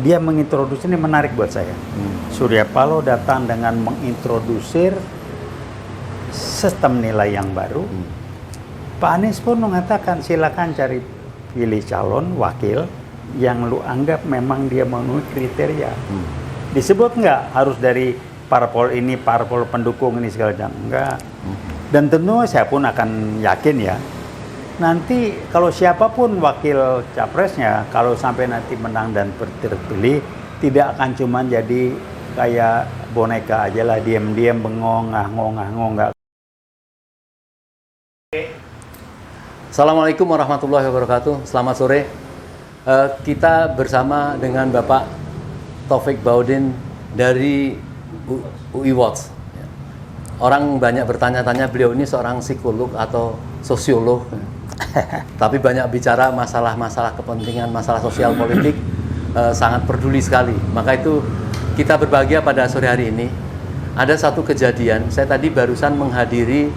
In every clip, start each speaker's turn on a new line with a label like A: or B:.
A: dia mengintroduksi, ini menarik buat saya. Surya Paloh datang dengan mengintrodusir sistem nilai yang baru. Pak Anies pun mengatakan silakan cari pilih calon wakil yang lu anggap memang dia memenuhi kriteria. Disebut nggak harus dari parpol ini, parpol pendukung ini segala macam, enggak. Dan tentu saya pun akan yakin ya, nanti kalau siapapun wakil capresnya, kalau sampai nanti menang dan terpilih, tidak akan cuma jadi kayak boneka aja lah, diam-diam bengong, ngah-ngong, nggak.
B: Assalamualaikum warahmatullahi wabarakatuh. Selamat sore. Kita bersama dengan Bapak Taufik Baudin dari UI Watch. Orang banyak bertanya-tanya, beliau ini seorang psikolog atau sosiolog, tapi banyak bicara masalah-masalah kepentingan, masalah sosial politik, sangat peduli sekali. Maka itu kita berbahagia pada sore hari ini. Ada satu kejadian, saya tadi barusan menghadiri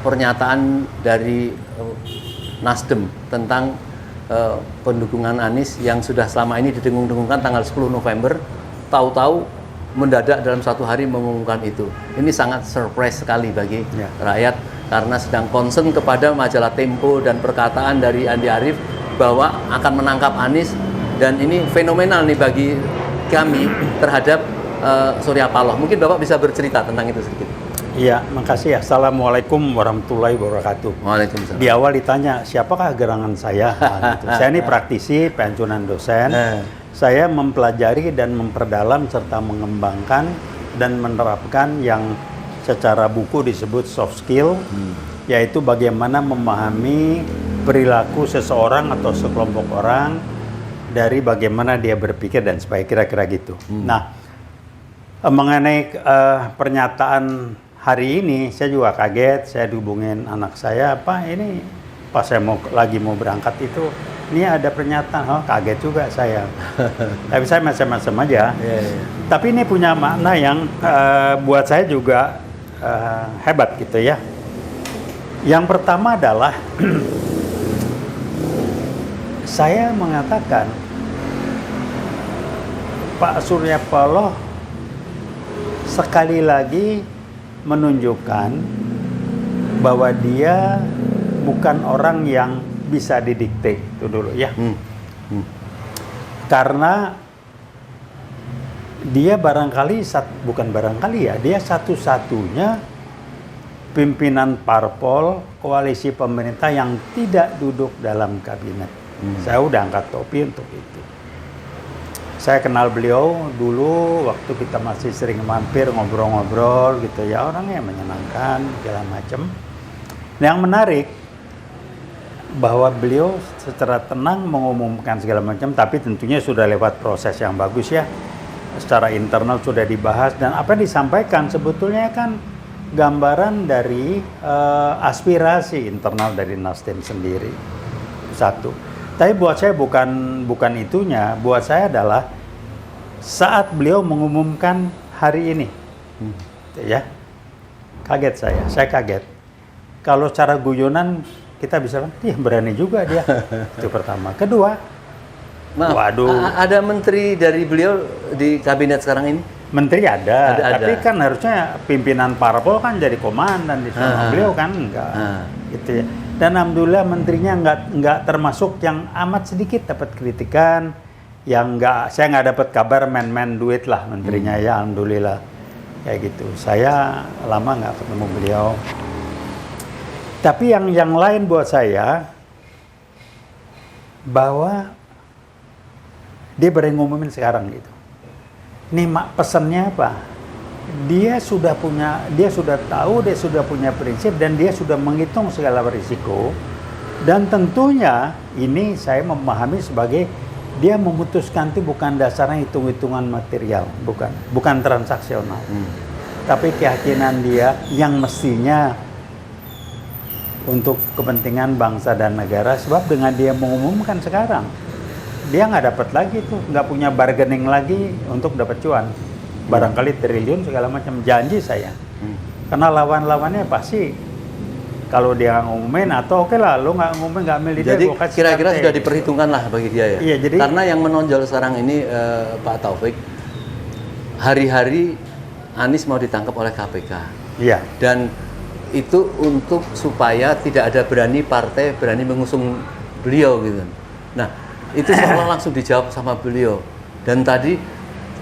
B: pernyataan dari Nasdem tentang pendukungan Anies yang sudah selama ini didengung-dengungkan tanggal 10 November, tahu-tahu mendadak dalam satu hari mengumumkan itu. Ini sangat surprise sekali bagi rakyat karena sedang concern kepada majalah Tempo dan perkataan dari Andi Arief bahwa akan menangkap Anies, dan ini fenomenal nih bagi kami terhadap Surya Paloh. Mungkin Bapak bisa bercerita tentang itu sedikit.
A: Iya, makasih ya. Assalamualaikum warahmatullahi wabarakatuh.
B: Waalaikumsalam.
A: Di awal ditanya, siapakah gerangan saya? Nah, gitu. Saya ini praktisi, pensiunan dosen. Saya mempelajari dan memperdalam serta mengembangkan dan menerapkan yang secara buku disebut soft skill, yaitu bagaimana memahami perilaku seseorang atau sekelompok orang dari bagaimana dia berpikir dan sebagainya, kira-kira gitu. Nah, mengenai pernyataan hari ini, saya juga kaget. Saya dihubungin anak saya, Pak, ini pas saya lagi mau berangkat itu, ini ada pernyataan, kaget juga saya. Tapi saya macam-macam aja. Tapi ini punya makna yang buat saya juga hebat gitu ya. Yang pertama adalah saya mengatakan Pak Surya Paloh sekali lagi menunjukkan bahwa dia bukan orang yang bisa didikte, itu dulu ya. Karena dia barangkali, bukan barangkali ya, dia satu-satunya pimpinan parpol koalisi pemerintah yang tidak duduk dalam kabinet. Saya udah angkat topi untuk itu. Saya kenal beliau dulu waktu kita masih sering mampir ngobrol-ngobrol gitu ya, orangnya menyenangkan segala macam. Yang menarik bahwa beliau secara tenang mengumumkan segala macam, tapi tentunya sudah lewat proses yang bagus ya. Secara internal sudah dibahas, dan apa yang disampaikan sebetulnya kan gambaran dari aspirasi internal dari Nasdem sendiri. Satu. Tapi buat saya bukan itunya, buat saya adalah saat beliau mengumumkan hari ini, ya, kaget saya kaget. Kalau secara guyonan kita bisa bilang, berani juga dia. Itu pertama. Kedua, waduh,
B: ada menteri dari beliau di kabinet sekarang ini?
A: Menteri ada. Tapi kan harusnya pimpinan parpol kan jadi komandan di sana. Beliau kan enggak, gitu ya. Dan alhamdulillah menterinya nggak termasuk yang amat sedikit dapat kritikan, yang saya nggak dapat kabar main duit lah menterinya ya, alhamdulillah kayak gitu. Saya lama nggak ketemu beliau. Tapi yang lain buat saya bahwa dia berani ngumumin sekarang gitu. Ini pesannya apa? Dia sudah tahu, dia sudah punya prinsip, dan dia sudah menghitung segala risiko. Dan tentunya ini saya memahami sebagai dia memutuskan itu bukan dasarnya hitung-hitungan material, bukan transaksional. Tapi keyakinan dia yang mestinya untuk kepentingan bangsa dan negara, sebab dengan dia mengumumkan sekarang, dia nggak dapat lagi tuh, nggak punya bargaining lagi untuk dapat cuan. Barangkali triliun segala macam, janji saya. Karena lawan-lawannya pasti Kalau dia nggak ngumumin atau oke lah, lo nggak ngumumin nggak milih dia,
B: Jadi
A: gua kasih
B: kira-kira
A: santai.
B: sudah diperhitungkan lah bagi dia ya.
A: Iya, jadi-
B: karena yang menonjol sekarang ini Pak Taufik, hari-hari Anies mau ditangkap oleh KPK.
A: Iya.
B: Dan itu untuk supaya tidak ada partai berani mengusung beliau gitu. Nah, itu seolah langsung dijawab sama beliau. Dan tadi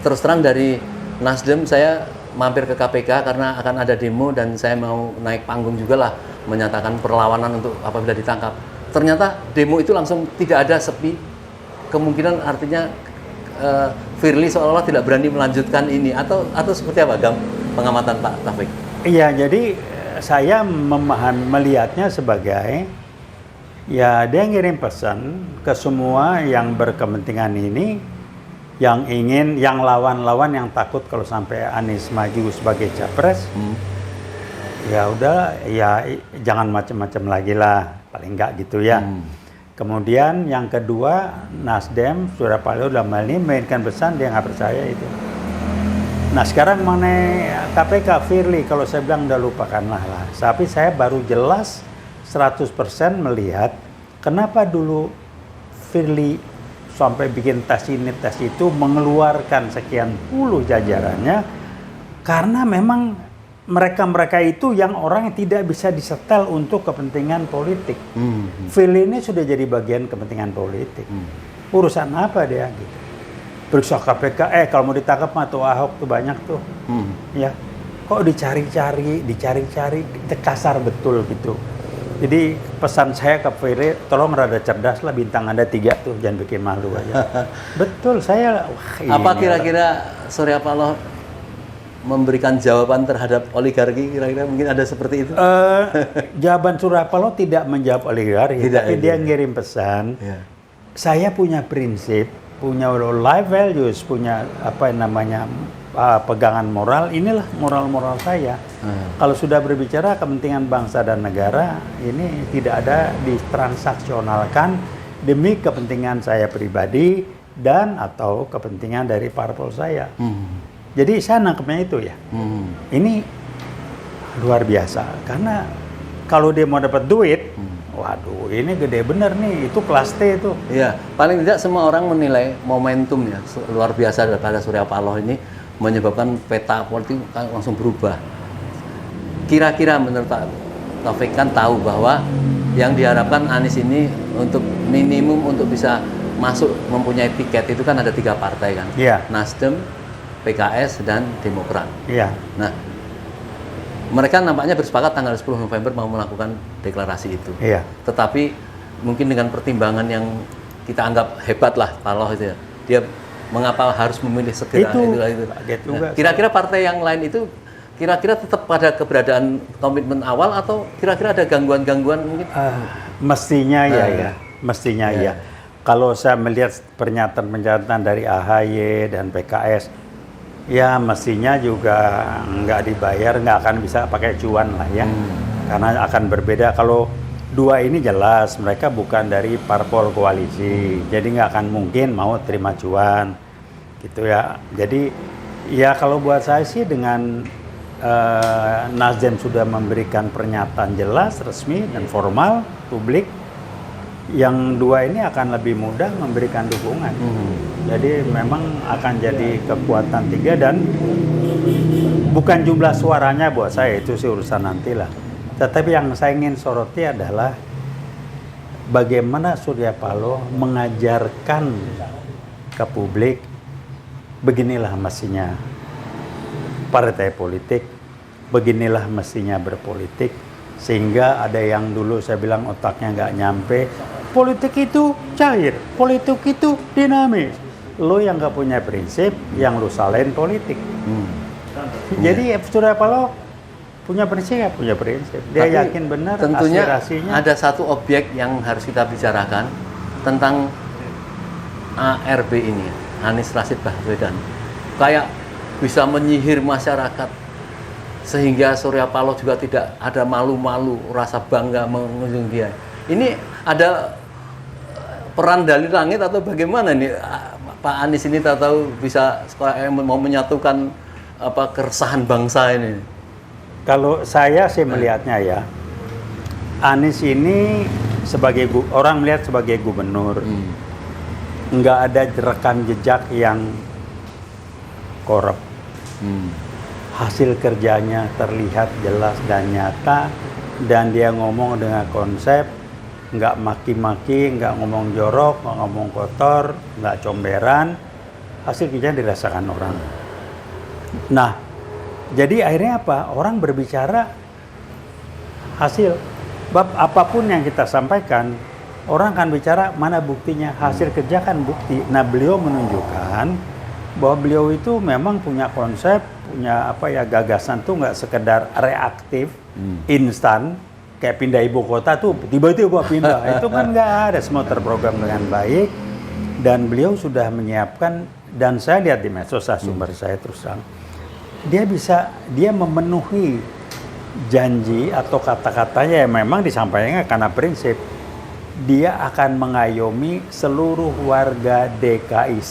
B: terus terang dari Nasdem saya mampir ke KPK karena akan ada demo dan saya mau naik panggung juga lah menyatakan perlawanan untuk apabila ditangkap. Ternyata demo itu langsung tidak ada, sepi. Kemungkinan artinya Firly seolah-olah tidak berani melanjutkan ini atau seperti apa pengamatan Pak Taufik?
A: Iya, jadi saya melihatnya sebagai ya dia ngirim pesan ke semua yang berkepentingan ini, yang lawan-lawan yang takut kalau sampai Anies maju sebagai capres. Ya udah, ya jangan macam-macam lagi lah, paling enggak gitu ya. Kemudian yang kedua, Nasdem Surya Paloh dalam hal ini mainkan pesan dia nggak percaya itu. Nah sekarang mengenai KPK Firly, kalau saya bilang udah lupakanlah lah. Tapi saya baru jelas 100% melihat kenapa dulu Firly sampai bikin tes ini tes itu mengeluarkan sekian puluh jajarannya, karena memang mereka itu yang orang yang tidak bisa disetel untuk kepentingan politik. Firly ini sudah jadi bagian kepentingan politik. Urusan apa dia gitu? Periksa KPK, kalau mau ditangkap mah tuh Ahok tuh banyak tuh. Ya, kok dicari-cari, kasar betul gitu. Jadi pesan saya ke Firly, tolong rada cerdas lah, bintang Anda 3 tuh, jangan bikin malu aja. Betul, saya
B: apa kira-kira Surya Paloh memberikan jawaban terhadap oligarki, kira-kira mungkin ada seperti itu?
A: Jawaban Surya Paloh tidak menjawab oligarki, tapi dia ngirim pesan. Saya punya prinsip, punya life values, punya pegangan moral. Inilah moral-moral saya. Kalau sudah berbicara kepentingan bangsa dan negara, ini tidak ada ditransaksionalkan demi kepentingan saya pribadi dan atau kepentingan dari parpol saya. Jadi saya nangkepnya itu ya. Ini luar biasa, karena kalau dia mau dapat duit, waduh ini gede bener nih, itu kelas T itu.
B: Iya, paling tidak semua orang menilai momentum ya luar biasa daripada Surya Paloh ini menyebabkan peta politik langsung berubah. Kira-kira menurut Pak Taufik kan tahu bahwa yang diharapkan Anies ini untuk minimum untuk bisa masuk mempunyai tiket itu kan ada 3 partai kan.
A: Iya.
B: Nasdem, PKS, dan Demokrat.
A: Iya.
B: Nah, mereka nampaknya bersepakat tanggal 10 November mau melakukan deklarasi itu.
A: Iya.
B: Tetapi mungkin dengan pertimbangan yang kita anggap hebat lah Paloh itu ya. Dia mengapa harus memilih segera itu. Nah, kira-kira partai yang lain itu kira-kira tetap pada keberadaan komitmen awal atau kira-kira ada gangguan-gangguan mungkin?
A: Mestinya mestinya ya. Kalau saya melihat pernyataan dari AHY dan PKS, ya mestinya juga nggak dibayar, nggak akan bisa pakai cuan lah ya. Karena akan berbeda. Kalau 2 ini jelas mereka bukan dari parpol koalisi, jadi nggak akan mungkin mau terima cuan gitu ya. Jadi ya kalau buat saya sih dengan Nasdem sudah memberikan pernyataan jelas, resmi dan formal publik, yang 2 ini akan lebih mudah memberikan dukungan. Jadi memang akan jadi kekuatan 3 dan bukan jumlah suaranya buat saya, itu sih urusan nantilah. Tetapi yang saya ingin soroti adalah bagaimana Surya Paloh mengajarkan ke publik, beginilah mestinya partai politik, beginilah mestinya berpolitik, sehingga ada yang dulu saya bilang otaknya nggak nyampe, politik itu cair, politik itu dinamis. Lo yang nggak punya prinsip, yang lo salahin politik. Jadi Surya Paloh punya prinsip, nggak punya prinsip. Dia
B: tapi
A: yakin benar
B: tentunya
A: aspirasinya.
B: ada satu objek yang harus kita bicarakan tentang ARB ini, Anies Rashid Baswedan. Kayak bisa menyihir masyarakat sehingga Surya Paloh juga tidak ada malu-malu, rasa bangga mengunjungi dia. Ini ada peran dari langit atau bagaimana nih Pak Anies ini tahu bisa mau menyatukan keresahan bangsa ini?
A: Kalau saya sih melihatnya ya, Anies ini orang melihat sebagai gubernur, nggak ada rekam jejak yang korup. Hasil kerjanya terlihat jelas dan nyata, dan dia ngomong dengan konsep, nggak maki-maki, nggak ngomong jorok, nggak ngomong kotor, nggak comberan. Hasil kerjanya dirasakan orang. Nah, jadi akhirnya apa? Orang berbicara hasil. Bab apapun yang kita sampaikan, orang akan bicara mana buktinya. Hasil kerja kan bukti. Nah, beliau menunjukkan bahwa beliau itu memang punya konsep, punya gagasan tuh nggak sekedar reaktif, instan, kayak pindah ibu kota tuh tiba-tiba pindah. Itu kan nggak ada, semua terprogram dengan baik. Dan beliau sudah menyiapkan, dan saya lihat di medsos sumber saya terus terang, dia memenuhi janji atau kata-katanya yang memang disampaikan karena prinsip. Dia akan mengayomi seluruh warga DKI,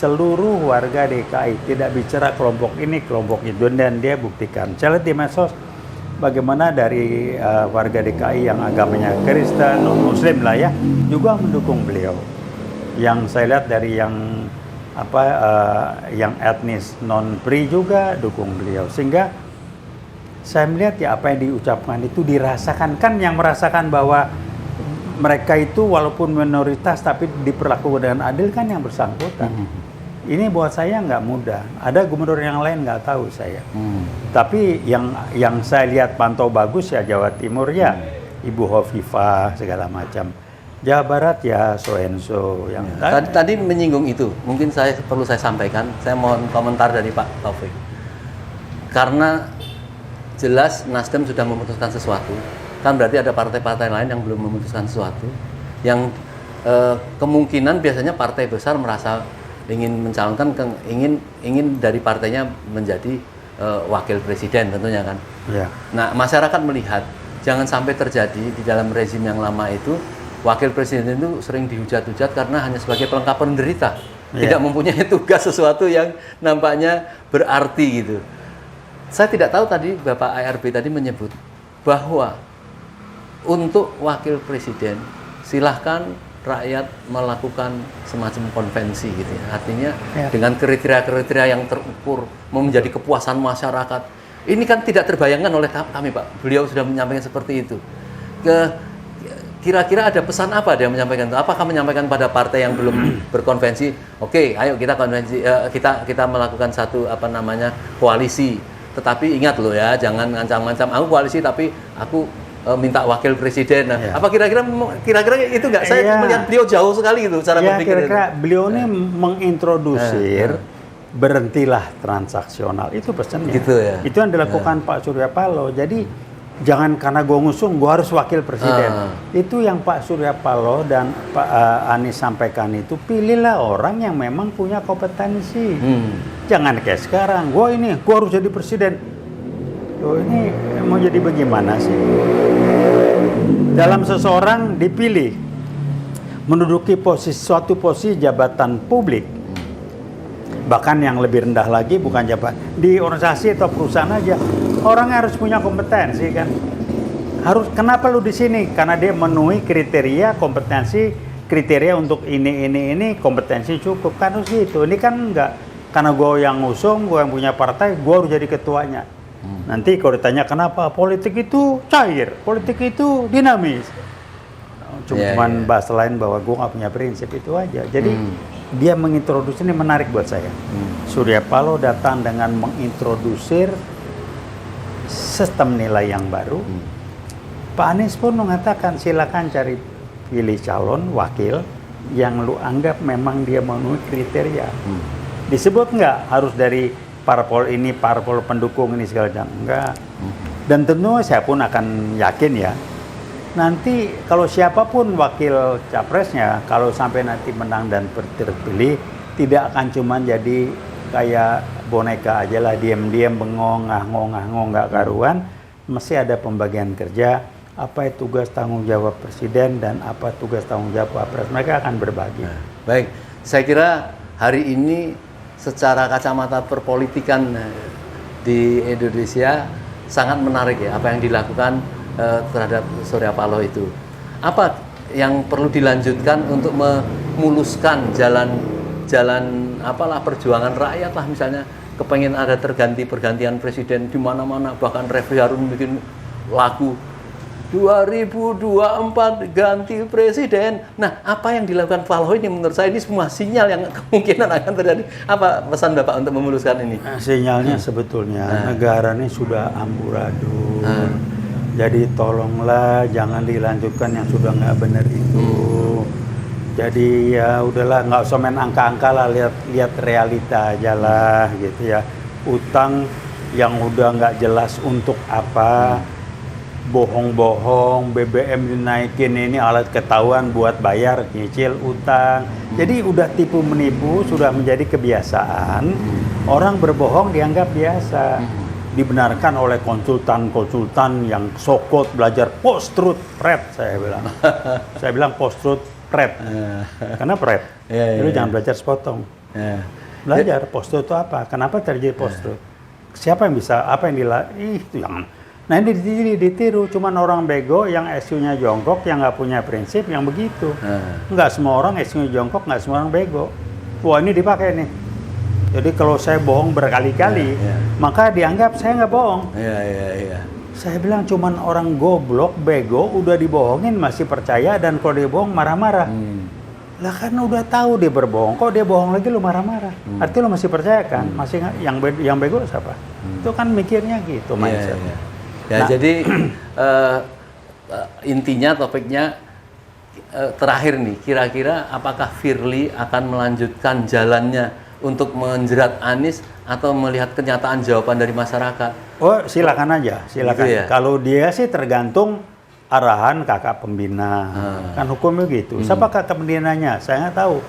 A: tidak bicara kelompok ini, kelompok itu, dan dia buktikan. Saya lihat di medsos bagaimana dari warga DKI yang agamanya Kristen, non-Muslim lah ya, juga mendukung beliau. Yang saya lihat dari yang etnis non-Pri juga dukung beliau, sehingga saya melihat ya apa yang diucapkan itu dirasakan, kan yang merasakan bahwa mereka itu walaupun minoritas tapi diperlakukan dengan adil kan yang bersangkutan. Ini buat saya nggak mudah. Ada gubernur yang lain nggak tahu saya. Tapi yang saya lihat pantau bagus ya Jawa Timur ya Ibu Hovifah segala macam. Jawa Barat ya so-and-so yang
B: tadi menyinggung itu. Mungkin perlu saya sampaikan. Saya mohon komentar dari Pak Taufik. Karena jelas Nasdem sudah memutuskan sesuatu. Kan berarti ada partai-partai lain yang belum memutuskan sesuatu, yang kemungkinan biasanya partai besar merasa ingin mencalonkan, ingin dari partainya menjadi wakil presiden tentunya kan.
A: Ya.
B: Nah, masyarakat melihat jangan sampai terjadi di dalam rezim yang lama itu wakil presiden itu sering dihujat-hujat karena hanya sebagai pelengkap penderita, tidak mempunyai tugas sesuatu yang nampaknya berarti gitu. Saya tidak tahu tadi Bapak ARB tadi menyebut bahwa untuk wakil presiden silahkan rakyat melakukan semacam konvensi gitu ya. Artinya dengan kriteria-kriteria yang terukur menjadi kepuasan masyarakat. Ini kan tidak terbayangkan oleh kami Pak. Beliau sudah menyampaikan seperti itu. Kira-kira ada pesan apa dia menyampaikan itu? Apakah menyampaikan pada partai yang belum berkonvensi, oke, ayo kita konvensi, kita melakukan satu koalisi. Tetapi ingat loh ya, jangan ngancam-ngancam aku koalisi tapi aku minta wakil presiden. Apa kira-kira itu nggak? Saya melihat beliau jauh sekali itu cara berpikir.
A: Kira-kira beliau ini mengintrodusir berhentilah transaksional, itu pesannya.
B: Gitu ya.
A: Itu yang dilakukan Pak Surya Paloh. Jadi jangan karena gue ngusung gue harus wakil presiden. Itu yang Pak Surya Paloh dan Pak Anies sampaikan itu, pilihlah orang yang memang punya kompetensi. Jangan kayak sekarang, gue harus jadi presiden. Loh, ini mau jadi bagaimana sih? Dalam seseorang dipilih menduduki suatu posisi jabatan publik, bahkan yang lebih rendah lagi bukan jabatan di organisasi atau perusahaan aja, orang harus punya kompetensi kan. Kenapa lu di sini? Karena dia memenuhi kriteria kompetensi, kriteria untuk ini kompetensi cukup kan, harus gitu. Ini kan enggak karena gue yang ngusung, gue yang punya partai, gue harus jadi ketuanya. Nanti kalau ditanya kenapa, politik itu cair, politik itu dinamis. Cuman bahas lain bahwa gue nggak punya prinsip, itu aja. Jadi dia mengintroduksi, ini menarik buat saya. Surya Paloh datang dengan mengintrodusir sistem nilai yang baru. Pak Anies pun mengatakan silakan cari pilih calon wakil yang lu anggap memang dia memenuhi kriteria. Disebut nggak harus dari parpol ini, parpol pendukung ini segala macam, enggak. Dan tentu saya pun akan yakin ya, nanti kalau siapapun wakil capresnya, kalau sampai nanti menang dan terpilih, tidak akan cuma jadi kayak boneka aja lah, diam-diam bengong, ngah-ngong, nggak karuan. Mesti ada pembagian kerja, apa itu tugas tanggung jawab presiden dan apa tugas tanggung jawab wapres. Mereka akan berbagi.
B: Baik, saya kira hari ini secara kacamata perpolitikan di Indonesia sangat menarik ya apa yang dilakukan terhadap Surya Paloh itu. Apa yang perlu dilanjutkan untuk memuluskan jalan apalah perjuangan rakyat lah, misalnya kepengen ada pergantian presiden di mana-mana, bahkan Refli Harun bikin lagu 2024 ganti presiden. Nah, apa yang dilakukan Paloh ini menurut saya ini semua sinyal yang kemungkinan akan terjadi. Apa pesan Bapak untuk memuluskan ini?
A: Sinyalnya sebetulnya negara ini sudah amburadul. Jadi tolonglah jangan dilanjutkan yang sudah nggak benar itu. Jadi ya udahlah, nggak usah main angka-angka lah, lihat realita aja lah gitu ya. Utang yang udah nggak jelas untuk apa, bohong-bohong, BBM dinaikin, ini alat ketahuan buat bayar nyicil utang. Jadi udah tipu menipu sudah menjadi kebiasaan. Orang berbohong dianggap biasa. Dibenarkan oleh konsultan yang sokot belajar post-truth pret, saya bilang. Saya bilang post-truth pret. Karena pret. Jadi jangan belajar sepotong. Belajar post-truth itu apa? Kenapa terjadi post-truth? Siapa yang bisa, apa yang itu yang. Nah ini ditiru, cuman orang bego yang SU-nya jongkok, yang nggak punya prinsip, yang begitu. Nggak semua orang SU-nya jongkok, nggak semua orang bego. Wah ini dipakai nih. Jadi kalau saya bohong berkali-kali, maka dianggap saya nggak bohong. Saya bilang cuman orang goblok, bego, udah dibohongin masih percaya, dan kalau dia bohong marah-marah. Lah kan udah tahu dia berbohong, kok dia bohong lagi lu marah-marah. Artinya lu masih percaya kan? Masih yang bego siapa? Itu kan mikirnya gitu mindset.
B: Ya, jadi intinya topiknya terakhir nih, kira-kira apakah Firly akan melanjutkan jalannya untuk menjerat Anies atau melihat kenyataan jawaban dari masyarakat?
A: Oh silakan aja, silakan. Gitu ya? Kalau dia sih tergantung arahan kakak pembina, kan hukumnya gitu. Siapa kakak pembinanya? Saya nggak tahu.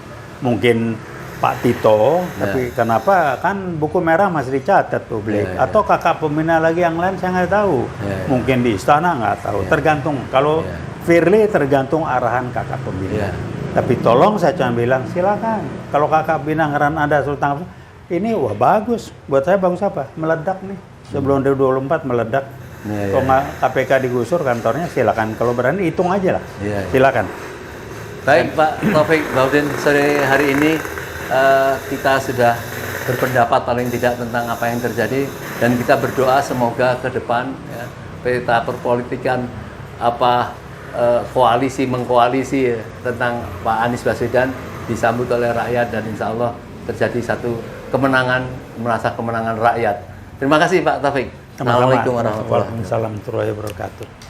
A: Mungkin Pak Tito, tapi kenapa kan buku merah masih dicatat publik? Atau kakak pembina lagi yang lain saya nggak tahu. Mungkin di istana nggak tahu. Tergantung. Kalau Firly tergantung arahan kakak pembina. Tapi tolong saya cuma bilang silakan. Kalau kakak pembina ngeran ada sultan ini wah bagus. Buat saya bagus apa? Meledak nih. Sebelum 2024 meledak. Kalau nggak KPK digusur kantornya silakan. Kalau berani hitung aja lah. Silakan.
B: Baik Pak Taufik Baudin, sore hari ini kita sudah berpendapat paling tidak tentang apa yang terjadi, dan kita berdoa semoga ke depan peta perpolitikan koalisi mengkoalisi tentang Pak Anies Baswedan disambut oleh rakyat, dan insya Allah terjadi satu kemenangan, merasa kemenangan rakyat. Terima kasih Pak Taufik.
A: Assalamualaikum warahmatullahi wabarakatuh.